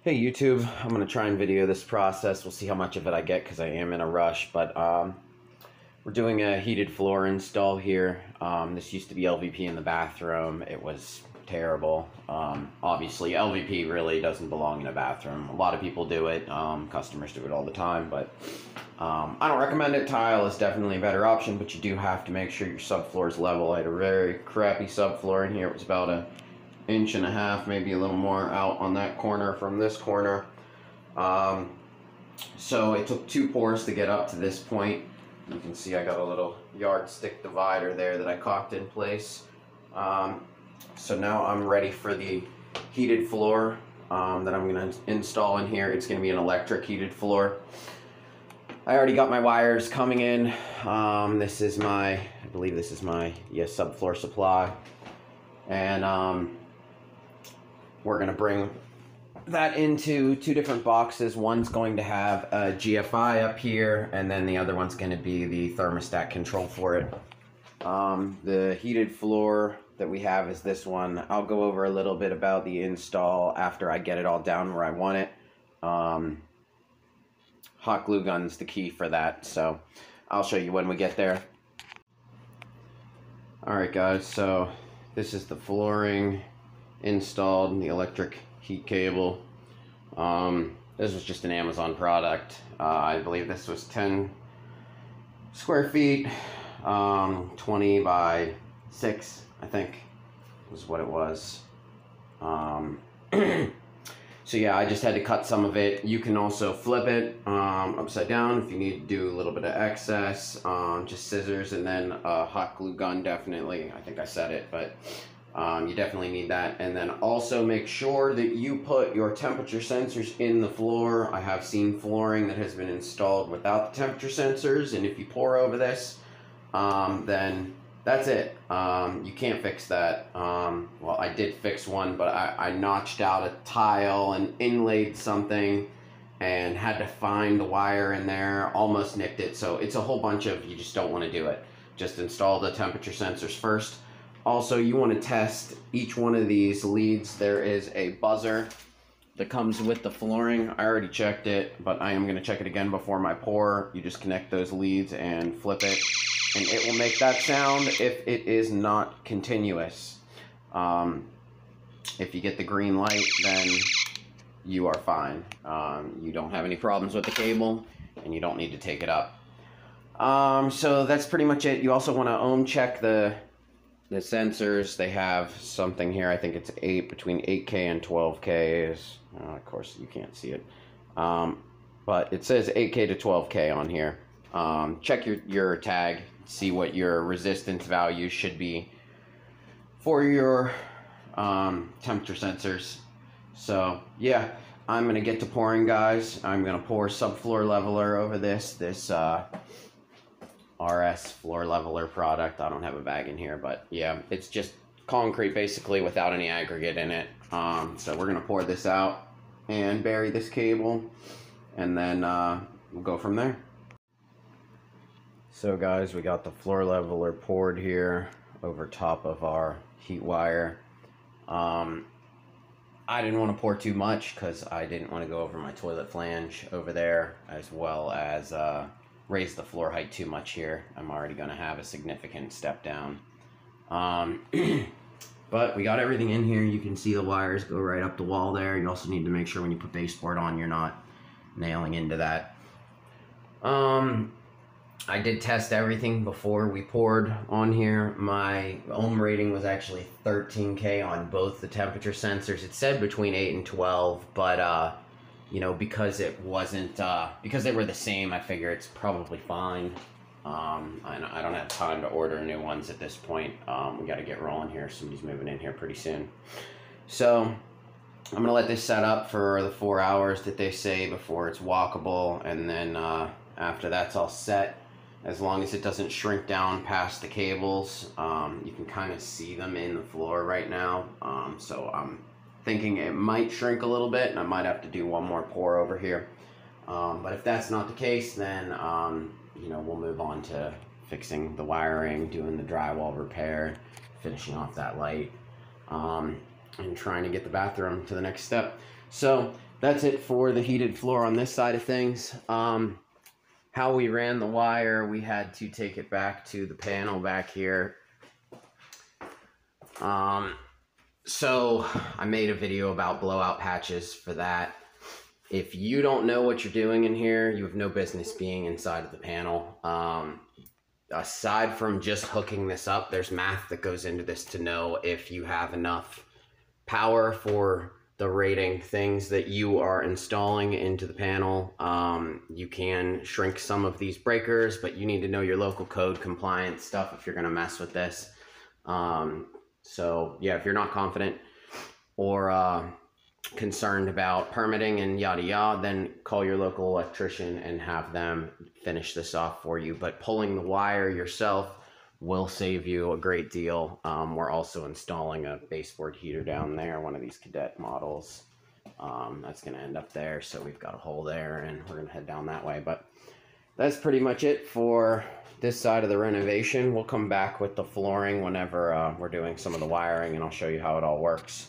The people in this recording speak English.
Hey YouTube, I'm going to try and video this process. We'll see how much of it I get because I am in a rush, but we're doing a heated floor install here. This used to be LVP in the bathroom. It was terrible. Obviously, LVP really doesn't belong in a bathroom. A lot of people do it. Customers do it all the time, but I don't recommend it. Tile is definitely a better option, but you do have to make sure your subfloor is level. I had a very crappy subfloor in here. It was about a inch and a half, maybe a little more out on that corner from this corner. So it took 2 pours to get up to this point. You can see I got a little yardstick divider there that I caulked in place. So now I'm ready for the heated floor that I'm going to install in here. It's going to be an electric heated floor. I already got my wires coming in. This is my, I believe this is my subfloor supply. And we're going to bring that into 2 different boxes. One's going to have a GFI up here, and then the other one's going to be the thermostat control for it. The heated floor that we have is this one. I'll go over a little bit about the install after I get it all down where I want it. Hot glue gun's the key for that, so I'll show you when we get there. Alright guys, so this is the flooring installed, the electric heat cable. This was just an Amazon product. I believe this was 10 square feet, 20 by 6, I think was what it was. So yeah, I just had to cut some of it. You can also flip it upside down if you need to do a little bit of excess. Just scissors and then a hot glue gun, definitely. I think I said it, but you definitely need that. And then also make sure that you put your temperature sensors in the floor. I have seen flooring that has been installed without the temperature sensors, and if you pour over this, then that's it. You can't fix that. Well, I did fix one, but I notched out a tile and inlaid something and had to find the wire in there, almost nicked it. So it's a whole bunch of, you just don't want to do it. Just install the temperature sensors first. Also, you want to test each one of these leads. There is a buzzer that comes with the flooring. I already checked it, but I am going to check it again before my pour. You just connect those leads and flip it, and it will make that sound if it is not continuous. If you get the green light, then you are fine. You don't have any problems with the cable, and you don't need to take it up. So that's pretty much it. You also want to ohm check the sensors. They have something here. I think it's between 8K and 12K. Of course, you can't see it. But it says 8K to 12K on here. Check your tag. See what your resistance value should be for your temperature sensors. So yeah, I'm going to get to pouring, guys. I'm going to pour subfloor leveler over this RS floor leveler product. I don't have a bag in here, but yeah, it's just concrete basically without any aggregate in it. So we're gonna pour this out and bury this cable, and then we'll go from there. So guys, we got the floor leveler poured here over top of our heat wire. I didn't want to pour too much because I didn't want to go over my toilet flange over there, as well as raise the floor height too much here. I'm already going to have a significant step down. But we got everything in here. You can see the wires go right up the wall there. You also need to make sure when you put baseboard on, you're not nailing into that. I did test everything before we poured on here. My ohm rating was actually 13K on both the temperature sensors. It said between 8 and 12, but you know, because it wasn't, because they were the same, I figure it's probably fine. I don't have time to order new ones at this point. We got to get rolling here. Somebody's moving in here pretty soon. So I'm going to let this set up for the 4 hours that they say before it's walkable. And then after that's all set, as long as it doesn't shrink down past the cables, you can kind of see them in the floor right now. So I'm thinking it might shrink a little bit, and I might have to do one more pour over here. But if that's not the case, then you know, we'll move on to fixing the wiring, doing the drywall repair, finishing off that light, and trying to get the bathroom to the next step. So that's it for the heated floor on this side of things. How we ran the wire, we had to take it back to the panel back here. So I made a video about blowout patches for that. If you don't know what you're doing in here, you have no business being inside of the panel. Aside from just hooking this up, there's math that goes into this to know if you have enough power for the rating things that you are installing into the panel. You can shrink some of these breakers, but you need to know your local code compliance stuff if you're going to mess with this. So yeah, if you're not confident or concerned about permitting and yada yada, then call your local electrician and have them finish this off for you. But pulling the wire yourself will save you a great deal. We're also installing a baseboard heater down there, one of these cadet models. That's going to end up there, so we've got a hole there, and we're going to head down that way. But that's pretty much it for this side of the renovation. We'll come back with the flooring whenever we're doing some of the wiring, and I'll show you how it all works.